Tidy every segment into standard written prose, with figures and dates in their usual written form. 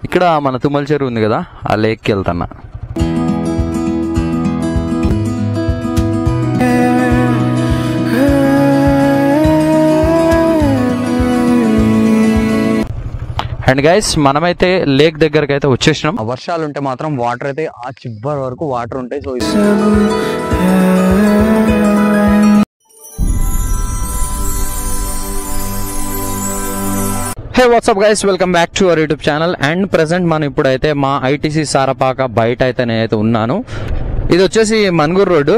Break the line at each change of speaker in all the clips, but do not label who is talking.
ఇక్కడ మన తుమ్మల చెరువు ఉంది కదా, ఆ లేక్కి వెళ్తున్నా. అండ్ గైస్ మనమైతే లేక్ దగ్గరకు అయితే వచ్చేసినాం. వర్షాలు ఉంటే మాత్రం వాటర్ అయితే ఆ చివరి వరకు వాటర్ ఉంటాయి. So hey WhatsApp guys, welcome back to our YouTube channel. And present మనం ఇప్పుడైతే మా ఐటీసీ సారపాక బయట అయితే నేనైతే ఉన్నాను. ఇది వచ్చేసి మన్గూర్ రోడ్డు,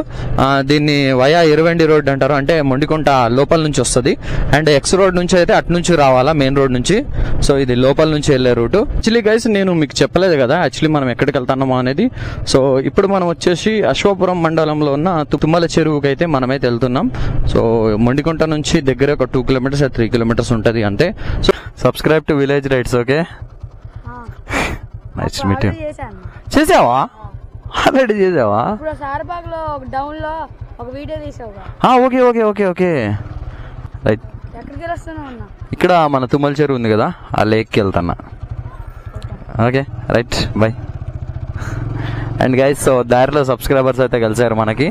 దీన్ని వయా ఇరవెండి రోడ్ అంటారు, అంటే మొండికుంట లోపల నుంచి వస్తుంది. అండ్ ఎక్స్ రోడ్ నుంచి అయితే అటు నుంచి రావాలా, మెయిన్ రోడ్ నుంచి. సో ఇది లోపల నుంచి వెళ్లే రూటు. యాక్చువల్లీ గైస్ నేను మీకు చెప్పలేదు కదా యాక్చువల్లీ మనం ఎక్కడికి వెళ్తున్నామో అనేది. సో ఇప్పుడు మనం వచ్చేసి అశ్వాపురం మండలంలో ఉన్న తుమ్మల చెరువుకి అయితే మనమైతే వెళ్తున్నాం. సో మొండికుంట నుంచి దగ్గర ఒక 2 కిలోమీటర్స్ 3 కిలోమీటర్స్ ఉంటుంది అంతే. So subscribe to village rights. Okay, nice meet you. చేసావా? ఆల్రెడీ చేసావా? Okay okay okay okay right. ఇక్కడ మన తుమ్మల చెరువు ఉంది కదా, ఆ లేక్కి వెళ్తున్నా. Okay right, by. And guys so దారిలో సబ్స్క్రైబర్స్ అయితే కలిసారు మనకి.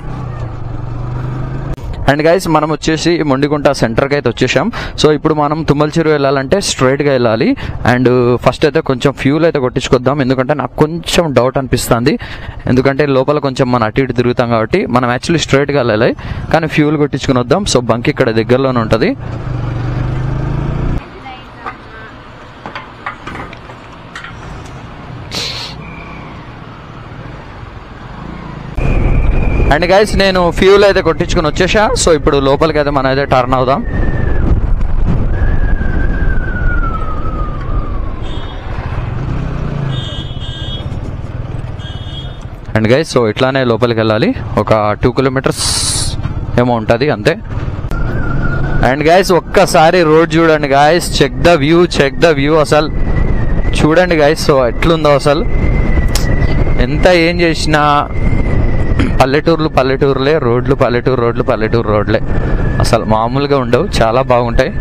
అండ్ గైస్ మనం వచ్చేసి మొండికుంట సెంటర్కి అయితే వచ్చేసాం. సో ఇప్పుడు మనం తుమ్మల చెరువు వెళ్ళాలంటే స్ట్రైట్గా వెళ్ళాలి. అండ్ ఫస్ట్ అయితే కొంచెం ఫ్యూల్ అయితే కొట్టించుకొద్దాం, ఎందుకంటే నాకు కొంచెం డౌట్ అనిపిస్తుంది. ఎందుకంటే లోపల కొంచెం మనం అటు ఇటు తిరుగుతాం కాబట్టి మనం యాక్చువల్లీ స్ట్రైట్గా వెళ్ళాలి, కానీ ఫ్యూల్ కొట్టించుకుని వద్దాం. సో బంక్ ఇక్కడ దగ్గరలోనే ఉంటుంది. అండ్ గైస్ నేను ఫ్యూల్ అయితే కొట్టించుకుని వచ్చేసా. సో ఇప్పుడు లోపలికి అయితే మనం అయితే టర్న్ అవుదాం. అండ్ గైస్ సో ఇట్లానే లోపలికి వెళ్ళాలి, ఒక 2 కిలోమీటర్స్ ఏమో ఉంటుంది అంతే. అండ్ గైస్ ఒక్కసారి రోడ్ చూడండి guys, check the view, check the view. అసలు చూడండి గైస్, సో ఎట్లుందో అసలు. ఎంత ఏం చేసినా పల్లెటూరులే, రోడ్లు పల్లెటూరు రోడ్లే, అసలు మామూలుగా ఉండవు, చాలా బాగుంటాయి.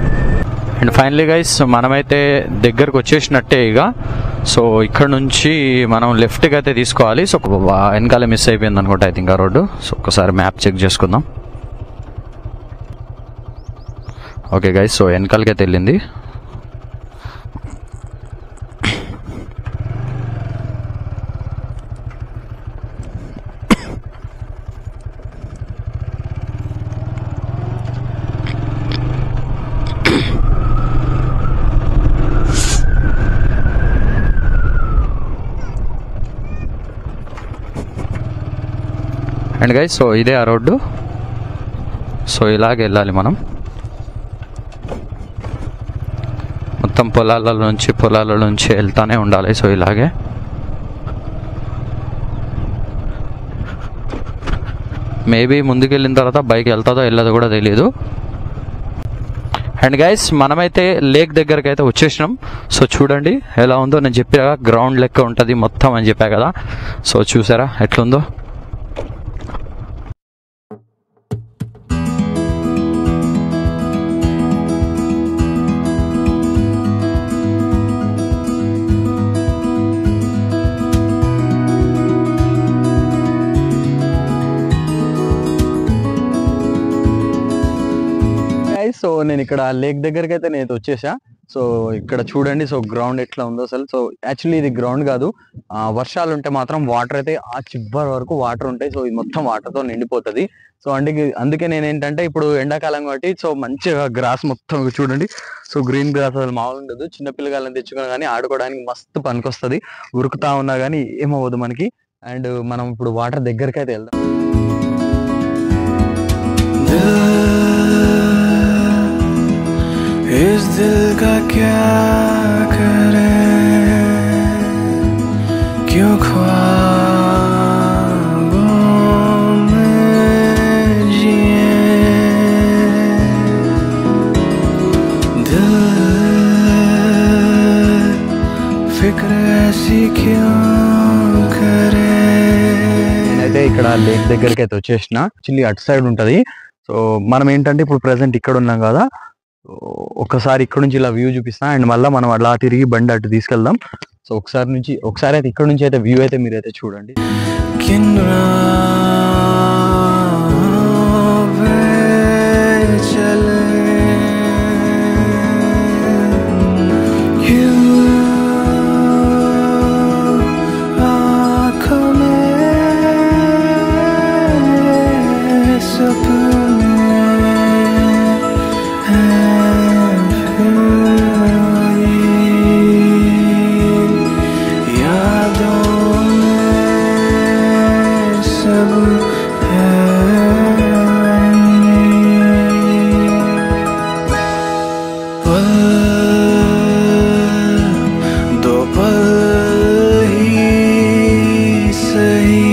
అండ్ ఫైనలీ గైస్ మనమైతే దగ్గరకు వచ్చేసినట్టే ఇక. సో ఇక్కడ నుంచి మనం లెఫ్ట్కి అయితే తీసుకోవాలి. సో వెనకాల మిస్ అయిపోయింది అనుకుంటా ఐ థింక్ ఆ రోడ్డు. సో ఒకసారి మ్యాప్ చెక్ చేసుకుందాం. ఓకే గైస్ సో వెనకాలకి అయితే వెళ్ళింది. అండ్ గైస్ సో ఇదే ఆ రోడ్డు. సో ఇలాగే వెళ్ళాలి మనం, మొత్తం పొలాల నుంచి వెళ్తానే ఉండాలి. సో ఇలాగే మేబీ ముందుకు వెళ్ళిన తర్వాత బైక్ వెళ్తుందో వెళ్ళదో కూడా తెలియదు. అండ్ గైస్ మనమైతే లేక్ దగ్గరకు అయితే వచ్చేసినాం. సో చూడండి ఎలా ఉందో, నేను చెప్పా గ్రౌండ్ లెక్క ఉంటుంది మొత్తం అని చెప్పా కదా. సో చూసారా ఎట్లుందో. సో నేను ఇక్కడ లేక్ దగ్గరికి అయితే నేను వచ్చేసా. సో ఇక్కడ చూడండి, సో గ్రౌండ్ ఎట్లా ఉందో అసలు. సో యాక్చువల్లీ ఇది గ్రౌండ్ కాదు, వర్షాలు ఉంటే మాత్రం వాటర్ అయితే ఆ చివరి వరకు వాటర్ ఉంటాయి. సో ఇది మొత్తం వాటర్తో నిండిపోతుంది. సో అందుకే నేను ఏంటంటే ఇప్పుడు ఎండాకాలం కాబట్టి సో మంచిగా గ్రాస్ మొత్తం చూడండి. సో గ్రీన్ గ్రాస్ అసలు మామూలు ఉండదు. చిన్న పిల్లగాళ్ళని తెచ్చుకున్నా కానీ ఆడుకోవడానికి మస్తు పనికొస్తుంది. ఉరుకుతా ఉన్నా కానీ ఏమవ్వదు మనకి. అండ్ మనం ఇప్పుడు వాటర్ దగ్గరికి అయితే వెళ్దాం.
इस दिल का क्या करें, क्यों ख्वाबों में जिए, दिल फिक्र ऐसी क्यों करे.
అయితే ఇక్కడ లేక్ దగ్గరికి అయితే వచ్చేసిన. యాక్చువల్లీ అటు సైడ్ ఉంటది. సో మనం ఏంటంటే ఇప్పుడు ప్రెసెంట్ ఇక్కడ ఉన్నాం కదా. ఒకసారి ఇక్కడ నుంచి ఇలా వ్యూ చూపిస్తా అండ్ మళ్ళీ మనం అలా తిరిగి బండి అటు తీసుకెళ్దాం. సో ఒకసారి అయితే ఇక్కడ నుంచి అయితే వ్యూ అయితే మీరైతే చూడండి.
किन राहों पे चले क्यों आँखों में सपने हैं फिर वही यादों सब है पल दो पल ही सही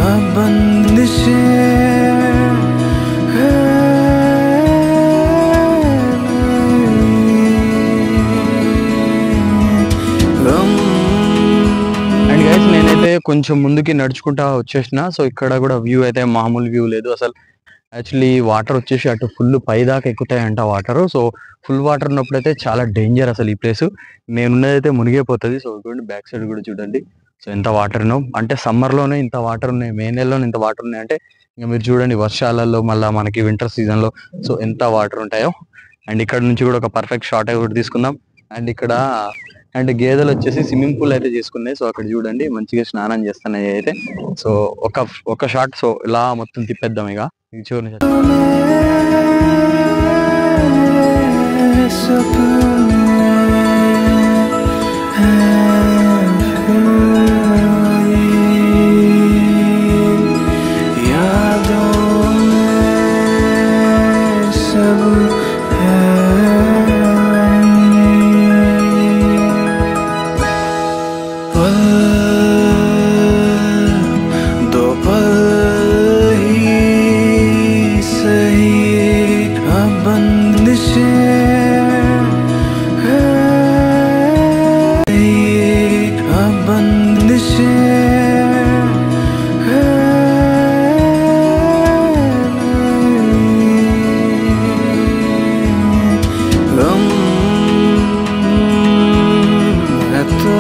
अब बंदिशें
అండ్ గైస్ నేనైతే కొంచెం ముందుకి నడుచుకుంటా వచ్చేసిన. సో ఇక్కడ కూడా వ్యూ అయితే మామూలు వ్యూ లేదు అసలు. యాక్చువల్లీ వాటర్ వచ్చేసి అటు ఫుల్ పై దాకా ఎక్కుతాయంట వాటర్. సో ఫుల్ వాటర్ ఉన్నప్పుడు అయితే చాలా డేంజర్ అసలు ఈ ప్లేస్. నేనున్నదైతే మునిగిపోతుంది. సో చూడండి బ్యాక్ సైడ్ కూడా చూడండి. సో ఎంత వాటర్ ఉన్నావు అంటే సమ్మర్లోనే ఇంత వాటర్ ఉన్నాయి, మే నెలలోనే ఇంత వాటర్ ఉన్నాయి అంటే ఇంకా మీరు చూడండి వర్షాలలో మళ్ళీ మనకి వింటర్ సీజన్లో సో ఎంత వాటర్ ఉంటాయో. అండ్ ఇక్కడ నుంచి కూడా ఒక పర్ఫెక్ట్ షాట్ కూడా తీసుకుందాం. అండ్ ఇక్కడ అండ్ గేదెలు వచ్చేసి స్విమ్మింగ్ పూల్ అయితే చేసుకున్నాయి. సో అక్కడ చూడండి మంచిగా స్నానం చేస్తున్నాయి అయితే. సో ఒక షాట్ సో ఇలా మొత్తం తిప్పేద్దాం ఇక చూడండి.
दो पल ही सही अब बंदिशें अब बंदिशें गम है तो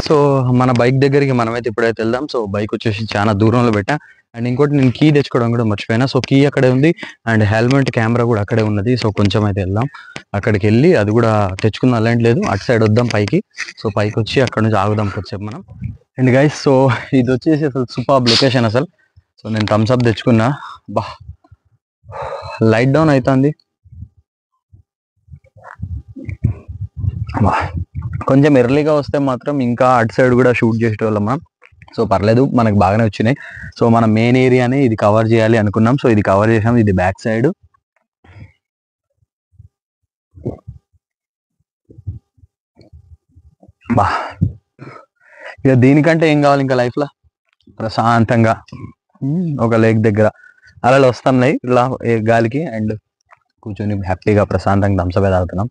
సో మన బైక్ దగ్గరికి మనమైతే ఇప్పుడైతే వెళ్దాం. సో బైక్ వచ్చేసి చాలా దూరంలో పెట్టా. అండ్ ఇంకోటి నేను కీ తెచ్చుకోవడం కూడా మర్చిపోయినా. సో కీ అక్కడే ఉంది అండ్ హెల్మెట్ కెమెరా కూడా అక్కడే ఉన్నది. సో కొంచెం అయితే వెళ్దాం, అక్కడికి వెళ్ళి అది కూడా తెచ్చుకుందాం. అలాంటి లేదు అటు సైడ్ వద్దాం పైకి. సో పైకి వచ్చి అక్కడ నుంచి ఆగుదాం కొద్దిసేపు మనం. అండ్ గైస్ సో ఇది వచ్చేసి అసలు సూపర్ లొకేషన్ అసలు. సో నేను థమ్స్ అప్ తెచ్చుకున్నా. బా లైట్ డౌన్ అవుతుంది. కొంచెం ఎర్లీగా వస్తే మాత్రం ఇంకా అటు సైడ్ కూడా షూట్ చేసేటోళ్ళం మనం. సో పర్లేదు మనకు బాగానే వచ్చినాయి. సో మన మెయిన్ ఏరియానే ఇది కవర్ చేయాలి అనుకున్నాం. సో ఇది కవర్ చేసాం. ఇది బ్యాక్ సైడ్. బా ఇక దీనికంటే ఏం కావాలి ఇంకా లైఫ్ లో? ప్రశాంతంగా ఒక లేక్ దగ్గర అలలు వస్తున్నాయి ఇలా గాలికి అండ్ కూర్చొని హ్యాపీగా ప్రశాంతంగా థమ్స్ అప్ తాగుతున్నాం.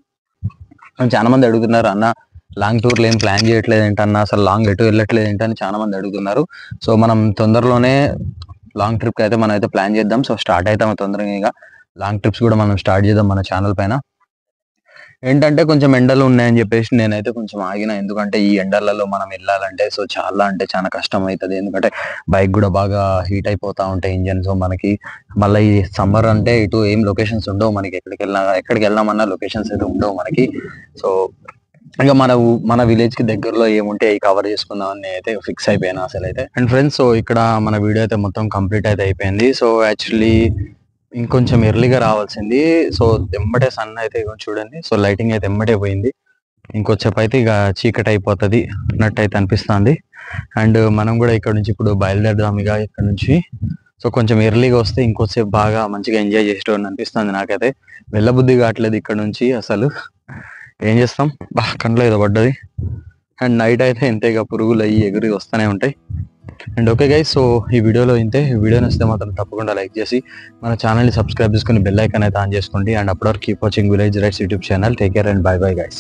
చాలా మంది అడుగుతున్నారు, అన్న లాంగ్ టూర్లు ఏం ప్లాన్ చేయట్లేదు ఏంటన్నా, అసలు లాంగ్ ఎటు వెళ్ళట్లేదు ఏంటని చాలా మంది అడుగుతున్నారు. సో మనం తొందరలోనే లాంగ్ ట్రిప్కి అయితే మనం అయితే ప్లాన్ చేద్దాం. సో స్టార్ట్ అవుతాం తొందరగా. ఇక లాంగ్ ట్రిప్స్ కూడా మనం స్టార్ట్ చేద్దాం మన ఛానల్ పైన. ఏంటంటే కొంచెం ఎండలు ఉన్నాయని చెప్పేసి నేనైతే కొంచెం ఆగిన. ఎందుకంటే ఈ ఎండలలో మనం వెళ్ళాలంటే సో చాలా అంటే చాలా కష్టం అవుతుంది. ఎందుకంటే బైక్ కూడా బాగా హీట్ అయిపోతా ఉంటాయి ఇంజన్స్ మనకి. మళ్ళీ ఈ సమ్మర్ అంటే ఇటు ఏం లొకేషన్స్ ఉండవు మనకి. ఎక్కడికి వెళ్దామన్నా లొకేషన్స్ అయితే ఉండవు మనకి. సో ఇంకా మన విలేజ్ కి దగ్గరలో ఏముంటే అవి కవర్ చేసుకుందాం అని అయితే ఫిక్స్ అయిపోయాను అసలు అయితే. అండ్ ఫ్రెండ్స్ సో ఇక్కడ మన వీడియో అయితే మొత్తం కంప్లీట్ అయితే అయిపోయింది. సో యాక్చువల్లీ ఇంకొంచెం ఎర్లీగా రావాల్సింది. సో ఎమ్మటే సన్ అయితే చూడండి. సో లైటింగ్ అయితే ఎమ్మటే పోయింది. ఇంకొచ్చేపు అయితే ఇక చీకటి అయిపోతుంది అన్నట్టు అయితే అనిపిస్తుంది. అండ్ మనం కూడా ఇక్కడ నుంచి ఇప్పుడు బయలుదేరదాం ఇక ఇక్కడ నుంచి. సో కొంచెం ఎర్లీగా వస్తే ఇంకొచ్చేపు బాగా మంచిగా ఎంజాయ్ చేసేటోని అనిపిస్తుంది నాకైతే. వెళ్ళబుద్ధి కావట్లేదు ఇక్కడ నుంచి అసలు. ఏం చేస్తాం, బాగా కంట్లో ఏదో పడ్డది. అండ్ నైట్ అయితే ఇంతేగా పురుగులు అయ్యి ఎగురి వస్తూనే ఉంటాయి. అండ్ ఓకే గైస్, సో ఈ వీడియోలో ఇంతే. ఈ వీడియో నచ్చితే మాత్రం తప్పకుండా లైక్ చేసి మన ఛానల్ని సబ్స్క్రైబ్ చేసుకుని బెల్ ఐకాన్ అయితే ఆన్ చేసుకోండి. అండ్ అప్పటివరకు keep watching village rights YouTube channel. Take care and by bye guys.